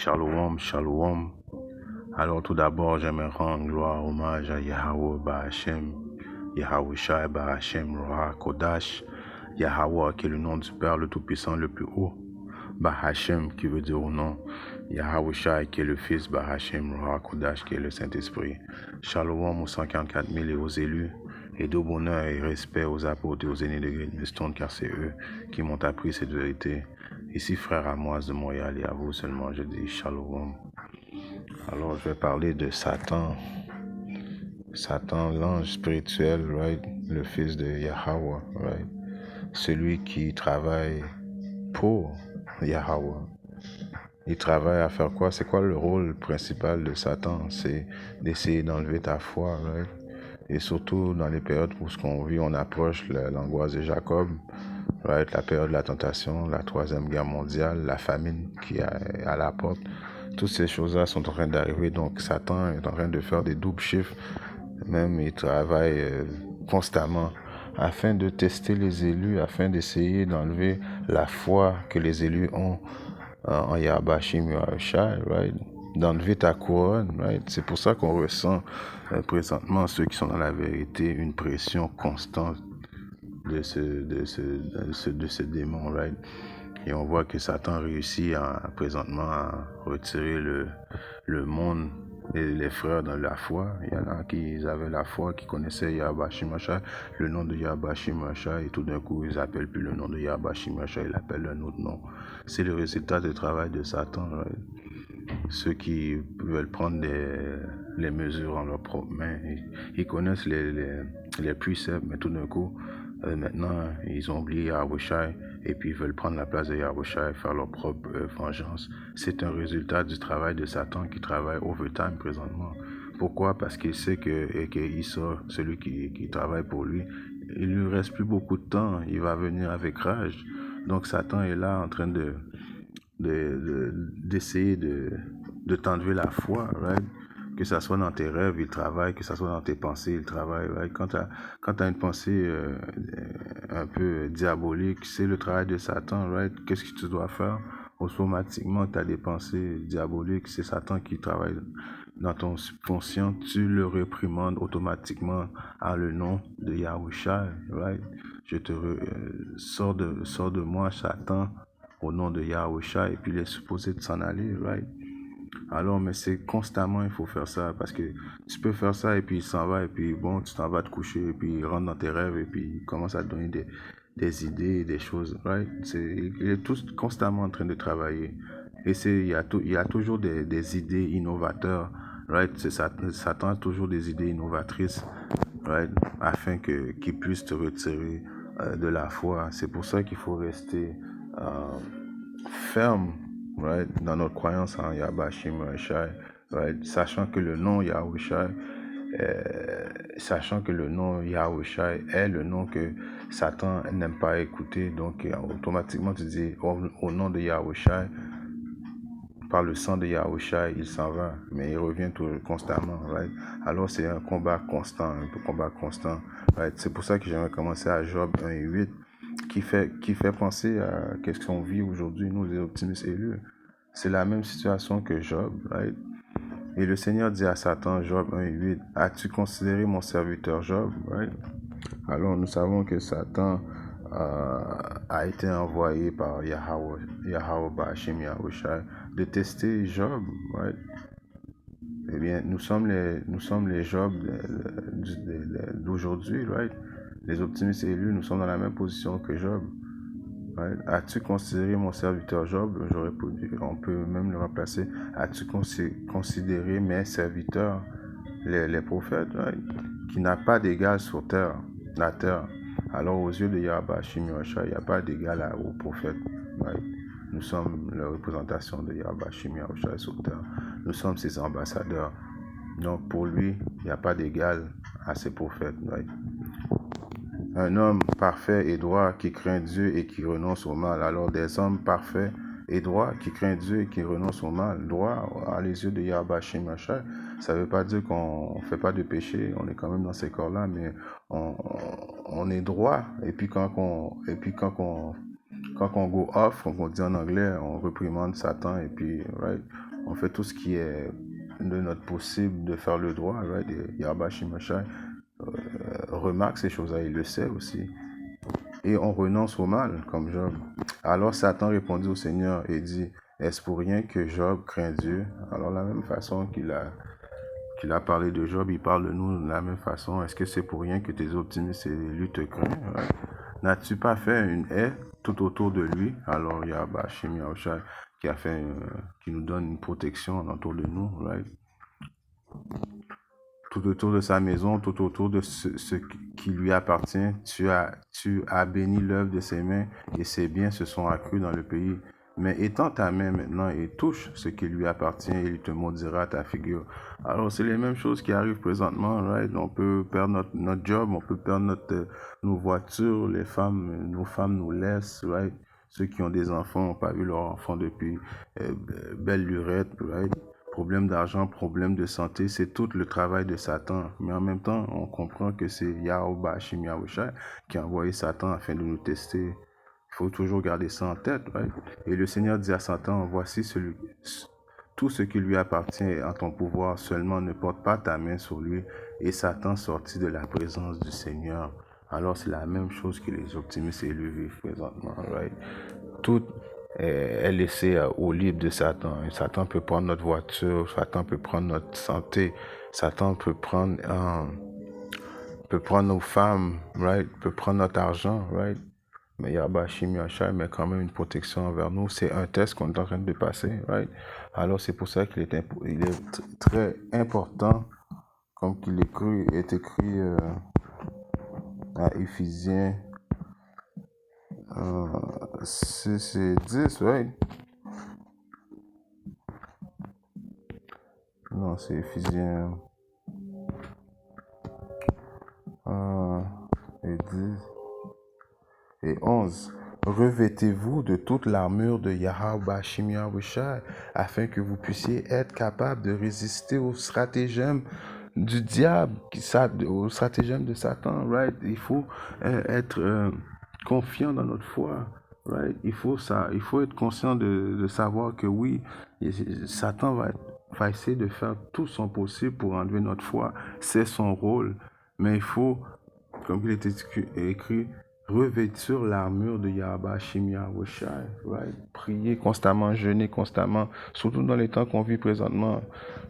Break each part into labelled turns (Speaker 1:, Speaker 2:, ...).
Speaker 1: Shalom, shalom. Alors tout d'abord, j'aimerais rendre gloire, hommage à Yahweh Bahashem, Yahweh Shai Bahashem, Roha Kodash, Yahweh qui est le nom du Père le Tout-Puissant le plus haut, Bahashem qui veut dire au nom, Yahweh Shai qui est le Fils, Bahashem, Roha Kodash qui est le Saint-Esprit. Shalom aux 144 000 et aux élus, et de bonheur et respect aux apôtres et aux aînés de Great Millstone, car c'est eux qui m'ont appris cette vérité. Ici, frère Amoise de Montréal, et à vous seulement, je dis Shalom. Alors, je vais parler de Satan. Satan, l'ange spirituel, right? Le fils de Yahweh, right? Celui qui travaille pour Yahweh. Il travaille à faire quoi? C'est quoi le rôle principal de Satan? C'est d'essayer d'enlever ta foi, right? Et surtout dans les périodes où ce qu'on vit, on approche l'angoisse de Jacob, right? La période de la tentation, la troisième guerre mondiale, la famine qui est à la porte. Toutes ces choses-là sont en train d'arriver, donc Satan est en train de faire des doubles chiffres. Même il travaille constamment afin de tester les élus, afin d'essayer d'enlever la foi que les élus ont en Yahbashim Yahushai, right? D'enlever ta couronne, right? C'est pour ça qu'on ressent présentement, ceux qui sont dans la vérité, une pression constante de ce démon, right? Et on voit que Satan réussit présentement à retirer le monde et les frères dans la foi. Il y en a qui avaient la foi, qui connaissaient Yahbashim Yahushai, le nom de Yahbashim Yahushai, et tout d'un coup, ils n'appellent plus le nom de Yahbashim Yahushai, ils appellent un autre nom. C'est le résultat du travail de Satan, right? Ceux qui veulent prendre les mesures en leurs propres mains, ils connaissent les préceptes, mais tout d'un coup, maintenant, ils ont oublié Yahweh et puis ils veulent prendre la place de Yahweh, faire leur propre vengeance. C'est un résultat du travail de Satan qui travaille overtime présentement. Pourquoi? Parce qu'il sait que Issa, celui qui travaille pour lui, il lui reste plus beaucoup de temps. Il va venir avec rage. Donc Satan est là en train d'essayer de t'enlever la foi, right? Que ça soit dans tes rêves, il travaille, que ça soit dans tes pensées, il travaille, right? Quand tu as une pensée un peu diabolique, c'est le travail de Satan, right? Qu'est-ce que tu dois faire? Automatiquement, tu as des pensées diaboliques, c'est Satan qui travaille dans ton subconscient, tu le réprimandes automatiquement à le nom de Yahushua, right? Je te sors de moi, Satan, au nom de Yahushua, et puis il est supposé de s'en aller, right? Alors, mais c'est constamment, il faut faire ça, parce que tu peux faire ça, et puis il s'en va, et puis bon, tu t'en vas te coucher, et puis il rentre dans tes rêves, et puis il commence à te donner des idées, des choses, right? Il est constamment en train de travailler. Et il y a toujours des idées innovateurs, right? Satan a toujours des idées innovatrices, right? Afin qu'il puisse te retirer de la foi. C'est pour ça qu'il faut rester ferme, right, dans notre croyance en Yahbashim Yahushai, right, sachant que le nom Yahushai, est le nom que Satan n'aime pas écouter. Donc automatiquement tu dis au nom de Yahushai, par le sang de Yahushai, il s'en va, mais il revient constamment, right? Alors c'est un combat constant, right? C'est pour ça que j'aimerais commencer à Job 1:8, qui fait penser à qu'est-ce qu'on vit aujourd'hui, nous les optimistes élus. C'est la même situation que Job, right? Et le Seigneur dit à Satan, Job 1:8, as-tu considéré mon serviteur Job, right? Alors nous savons que Satan a été envoyé par Yahweh Bahashem Yahushai de tester Job, right? Eh bien, nous sommes les Job d'aujourd'hui, right? Les optimistes élus, nous sommes dans la même position que Job. Right? As-tu considéré mon serviteur Job? On peut même le remplacer. As-tu considéré mes serviteurs, les prophètes, right? Qui n'a pas d'égal sur la terre. Alors aux yeux de Yahbashim Yahushai, il n'y a pas d'égal aux prophètes, right? Nous sommes la représentation de Yahbashim Yahushai sur terre. Nous sommes ses ambassadeurs. Donc pour lui, il n'y a pas d'égal à ses prophètes, right? Un homme parfait et droit qui craint Dieu et qui renonce au mal. Alors des hommes parfaits et droits qui craignent Dieu et qui renoncent au mal. Droit à les yeux de Yahbashim Yahushai. Ça ne veut pas dire qu'on ne fait pas de péché, on est quand même dans ces corps-là, mais on est droit. Et puis quand on go off, comme on dit en anglais, on réprimande Satan et puis right, on fait tout ce qui est de notre possible de faire le droit, right? Et Yahweh Shimashai remarque ces choses-là, il le sait aussi. Et on renonce au mal, comme Job. Alors Satan répondit au Seigneur et dit, est-ce pour rien que Job craint Dieu? Alors la même façon qu'il a parlé de Job, il parle de nous de la même façon. Est-ce que c'est pour rien que tes optimistes et lui te craignent? Right? N'as-tu pas fait une haie tout autour de lui? Alors il y a Bashim Yahushua qui nous donne une protection autour de nous, right? Tout autour de sa maison, tout autour de ce qui lui appartient. Tu as béni l'œuvre de ses mains et ses biens se sont accrus dans le pays. Mais étends ta main maintenant et touche ce qui lui appartient et il te maudira ta figure. Alors, c'est les mêmes choses qui arrivent présentement, right? On peut perdre notre job, on peut perdre nos voitures, nos femmes nous laissent, right? Ceux qui ont des enfants n'ont pas vu leur enfant depuis belle lurette, right? Problème d'argent, problème de santé, c'est tout le travail de Satan. Mais en même temps, on comprend que c'est Yahweh Bashim Yahushua qui a envoyé Satan afin de nous tester. Il faut toujours garder ça en tête. Right? Et le Seigneur dit à Satan, voici tout ce qui lui appartient en ton pouvoir, seulement ne porte pas ta main sur lui. Et Satan sortit de la présence du Seigneur. Alors c'est la même chose que les optimistes et le vivent présentement. Right? Tout est laissé au libre de Satan. Et Satan peut prendre notre voiture, Satan peut prendre notre santé, Satan peut prendre nos femmes, right? Peut prendre notre argent, right? Mais Yahweh Shim Yahshua met quand même une protection envers nous. C'est un test qu'on est en train de passer, right? Alors c'est pour ça qu'il est très important, comme est écrit à Éphésiens 6 et 10, right? Non, c'est Éphésiens et 10 et 11. Revêtez-vous de toute l'armure de Yahweh Shim Yahushua afin que vous puissiez être capable de résister aux stratagèmes du diable, aux stratagèmes de Satan, right? Il faut être confiant dans notre foi, right? Il faut être conscient de savoir que oui, Satan va essayer de faire tout son possible pour enlever notre foi. C'est son rôle. Mais il faut, comme il était écrit, revêtir l'armure de Yahweh Shim Yahushua, right? Prier constamment, jeûner constamment, surtout dans les temps qu'on vit présentement,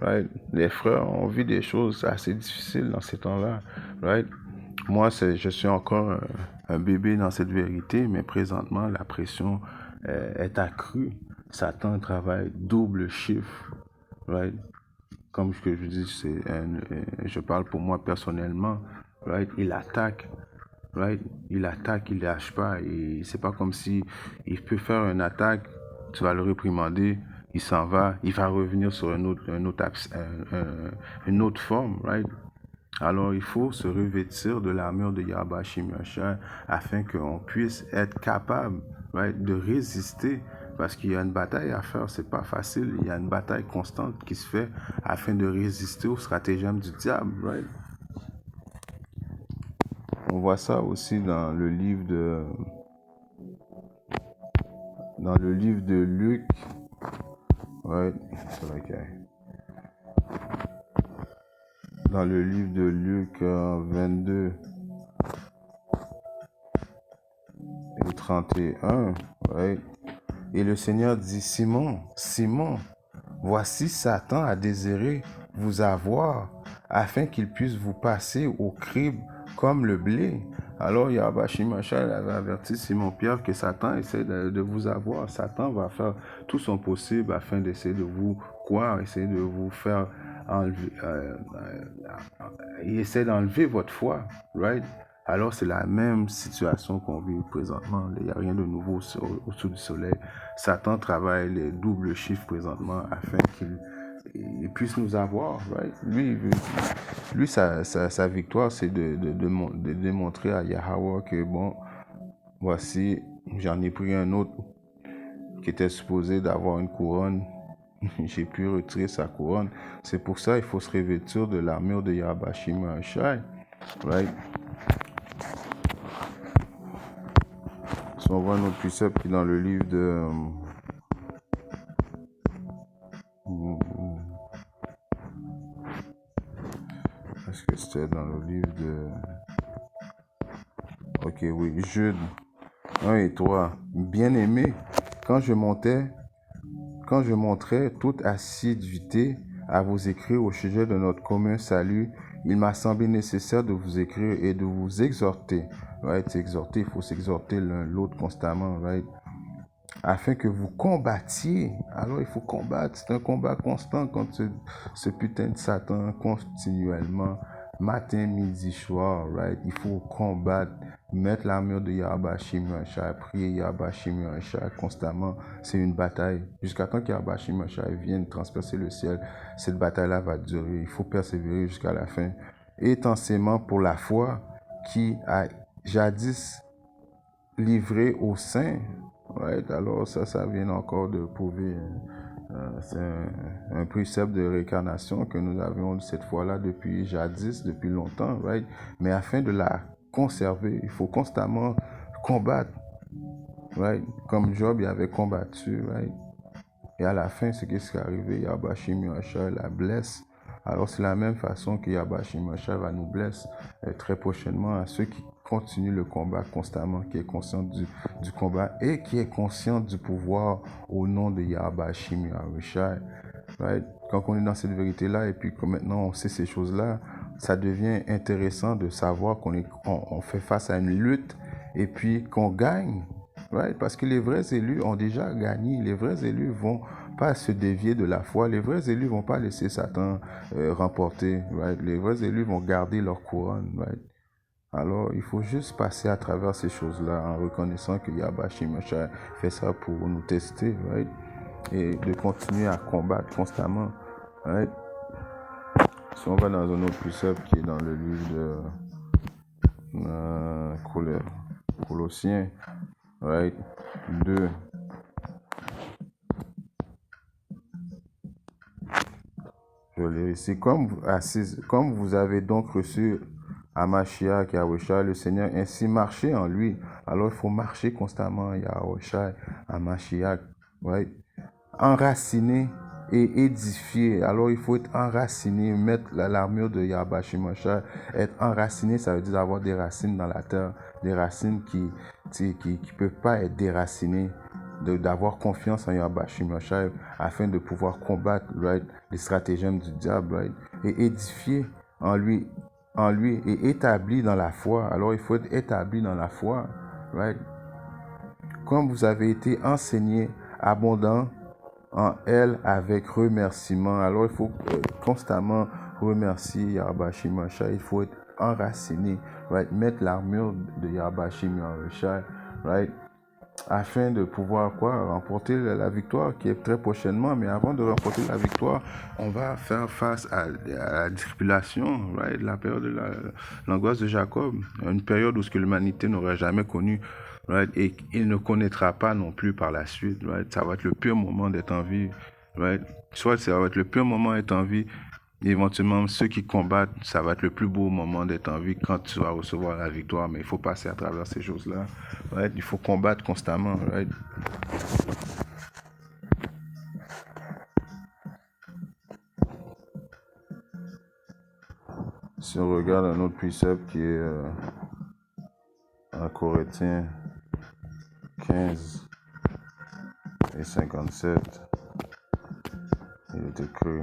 Speaker 1: right? Les frères, on vit des choses assez difficiles dans ces temps-là, right? Moi, je suis encore un bébé dans cette vérité, mais présentement, la pression est accrue. Satan travaille double chiffre, right? Comme ce que je dis, je parle pour moi personnellement, right? Il attaque. Right? Il attaque, il lâche pas. Et c'est pas comme si il peut faire une attaque, tu vas le réprimander, il s'en va, il va revenir sur une autre forme, right? Alors il faut se revêtir de l'armure de Yahweh Shim Yahushua afin qu'on puisse être capable, right, de résister. Parce qu'il y a une bataille à faire, c'est pas facile. Il y a une bataille constante qui se fait afin de résister aux stratagèmes du diable, right? On voit ça aussi dans le livre de Luc. Ouais, c'est vrai dans le livre de Luc 22 et 31, ouais. Et le Seigneur dit, Simon, Simon, voici Satan a désiré vous avoir afin qu'il puisse vous passer au crible comme le blé. Alors Yahweh Shim Yahushua avait averti Simon-Pierre que Satan essaie de vous avoir. Satan va faire tout son possible afin d'essayer de vous croire, essayer de vous faire enlever, il essaie d'enlever votre foi, right? Alors c'est la même situation qu'on vit présentement. Il n'y a rien de nouveau au-dessous du soleil. Satan travaille les doubles chiffres présentement afin qu'il puisse nous avoir, right? Lui sa victoire, c'est de démontrer à Yahweh que bon, voici, j'en ai pris un autre qui était supposé d'avoir une couronne. J'ai pu retirer sa couronne. C'est pour ça qu'il faut se revêtir de l'armure de Yahweh Shim Yahushua, right? Si on voit un autre précepte qui est dans le livre de Est-ce que c'était dans le livre de... Ok, oui, Jude 1 et 3. Bien-aimé, quand je montrais toute assiduité à vous écrire au sujet de notre commun salut, il m'a semblé nécessaire de vous écrire et de vous exhorter. Right? S'exhorter, il faut s'exhorter l'un l'autre constamment, right? Afin que vous combattiez. Alors il faut combattre, c'est un combat constant contre ce putain de Satan continuellement, matin, midi, soir, right? Il faut combattre, mettre l'armure de Yahweh Shim Yahshua, prier Yahweh Shim Yahshua constamment. C'est une bataille. Jusqu'à temps qu'Yahweh Shim Yahshua vienne transpercer le ciel, cette bataille-là va durer. Il faut persévérer jusqu'à la fin. Intensément pour la foi qui a jadis livré aux saints. Right? Alors ça vient encore de prouver, c'est un précepte de réincarnation que nous avions cette fois-là depuis jadis, depuis longtemps, right? Mais afin de la conserver, il faut constamment combattre, right? Comme Job il avait combattu, right? Et à la fin, ce qui est arrivé, Yahweh Shim Yahshua la blesse. Alors c'est la même façon que Yahweh Shim Yahshua va nous blesser très prochainement à ceux qui continuent le combat constamment, qui est conscient du combat et qui est conscient du pouvoir au nom de Yahweh Shim Yahshua. Right? Quand on est dans cette vérité-là et puis que maintenant on sait ces choses-là, ça devient intéressant de savoir qu'on fait face à une lutte et puis qu'on gagne. Right? Parce que les vrais élus ont déjà gagné. Les vrais élus vont pas se dévier de la foi. Les vrais élus vont pas laisser Satan remporter. Right? Les vrais élus vont garder leur couronne. Right? Alors, il faut juste passer à travers ces choses-là en reconnaissant que Yahweh Shim Yahshua fait ça pour nous tester. Right? Et de continuer à combattre constamment. Right? Si on va dans un autre précepte qui est dans le livre de Colossiens, right? 2. Je lis ici. Comme vous avez donc reçu Hamashiach, Yahushua, le Seigneur, ainsi marchez en lui. Alors il faut marcher constamment, Yahushua, Hamashiach, right? Enraciné et édifié. Alors il faut être enraciné, mettre l'armure de Yahweh Shim Yahshua. Être enraciné, ça veut dire avoir des racines dans la terre, des racines qui peuvent pas être déracinées. D'avoir confiance en Yahweh Shim Yahshua afin de pouvoir combattre, right, les stratagèmes du diable, right, et édifier en lui et établi dans la foi. Alors il faut être établi dans la foi, right? Comme vous avez été enseigné, abondant en elle avec remerciement. Alors il faut constamment remercier Yahweh Shim Yahshua. Il faut être enraciné, right? Mettre l'armure de Yahweh Shim Yahshua, right? Afin de pouvoir remporter la victoire qui est très prochainement. Mais avant de remporter la victoire, on va faire face à la tribulation, right? La période de l'angoisse de Jacob, une période où ce que l'humanité n'aurait jamais connu, right? Et il ne connaîtra pas non plus par la suite, right? Ça va être le pire moment d'être en vie, right? Soit ça va être le pire moment d'être en vie. Éventuellement, ceux qui combattent, ça va être le plus beau moment d'être en vie quand tu vas recevoir la victoire. Mais il faut passer à travers ces choses-là. Right? Il faut combattre constamment. Right? Si on regarde un autre précepte qui est en Corinthiens 15 et 57, il est écrit: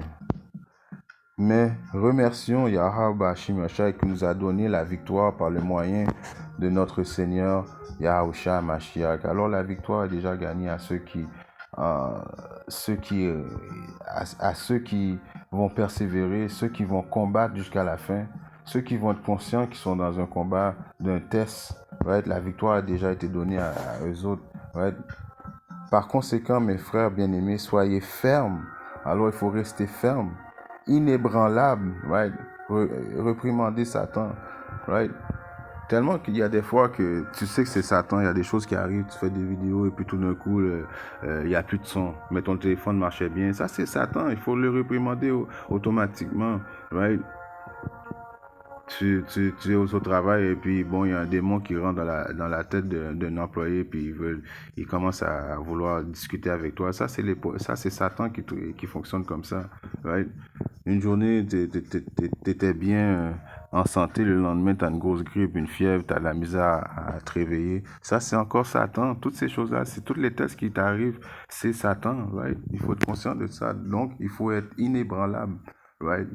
Speaker 1: mais remercions Yahweh Shim Yahshua qui nous a donné la victoire par le moyen de notre Seigneur Yahushua Mashiach. Alors la victoire est déjà gagnée à ceux qui vont persévérer, ceux qui vont combattre jusqu'à la fin, ceux qui vont être conscients qu'ils sont dans un combat, d'un test. Right? La victoire a déjà été donnée à eux autres. Right? Par conséquent, mes frères bien-aimés, soyez fermes. Alors il faut rester ferme, inébranlable, right? Réprimander Satan, right? Tellement qu'il y a des fois que tu sais que c'est Satan, il y a des choses qui arrivent, tu fais des vidéos et puis tout d'un coup, il n'y a plus de son. Mais ton téléphone marchait bien. Ça, c'est Satan, il faut le réprimander automatiquement, right? Tu es au travail et puis bon, il y a un démon qui rentre dans la tête d'un employé puis il commence à vouloir discuter avec toi. Ça, c'est Satan qui fonctionne comme ça, right? Une journée, t'étais bien en santé, le lendemain, t'as une grosse grippe, une fièvre, t'as de la misère à te réveiller. Ça, c'est encore Satan. Toutes ces choses-là, c'est toutes les tests qui t'arrivent, c'est Satan, right? Il faut être conscient de ça. Donc, il faut être inébranlable, right?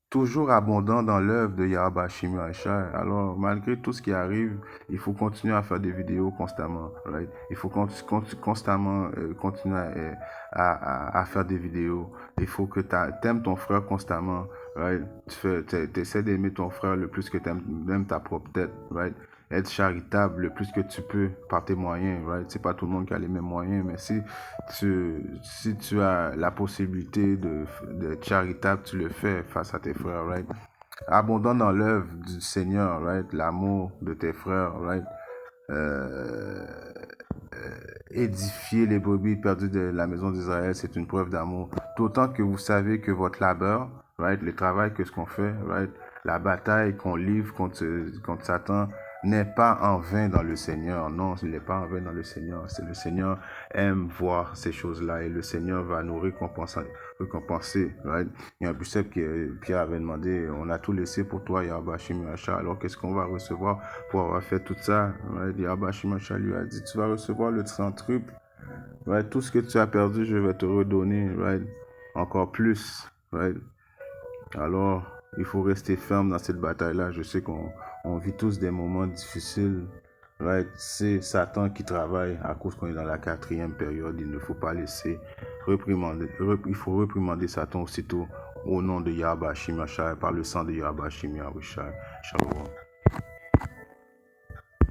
Speaker 1: Toujours abondant dans l'œuvre de Yahweh Shimi Haïcha. Alors, malgré tout ce qui arrive, il faut continuer à faire des vidéos constamment. Right? Il faut constamment continuer à faire des vidéos. Il faut que tu aimes ton frère constamment. Right? Tu essaies d'aimer ton frère le plus que tu aimes ta propre tête. Right? Être charitable le plus que tu peux par tes moyens. Right? C'est pas tout le monde qui a les mêmes moyens, mais si tu as la possibilité d'être charitable, tu le fais face à tes frères, right? Abondant dans l'œuvre du Seigneur, right? L'amour de tes frères, right? Euh, Édifier les brebis perdues de la maison d'Israël, c'est une preuve d'amour. D'autant que vous savez que votre labeur, right? Le travail que ce qu'on fait, right? La bataille qu'on livre contre Satan n'est pas en vain dans le Seigneur. Non, ce n'est pas en vain dans le Seigneur. C'est le Seigneur aime voir ces choses-là et le Seigneur va nous récompenser, right? Il y a un précepte que Pierre avait demandé, on a tout laissé pour toi, Yahweh Shimi Haïcha. Alors qu'est-ce qu'on va recevoir pour avoir fait tout ça? Right? Yahweh Shimi Haïcha lui a dit, tu vas recevoir le centruple. Right? Tout ce que tu as perdu, je vais te redonner, right? Encore plus, right? Alors, il faut rester ferme dans cette bataille-là. Je sais qu'on vit tous des moments difficiles. Right? C'est Satan qui travaille à cause qu'on est dans la 4e période. Il ne faut pas laisser réprimander. Il faut réprimander Satan aussitôt au nom de Yahweh Shimi Haïcha, par le sang de Yahweh Shimi Haïcha. Shalom.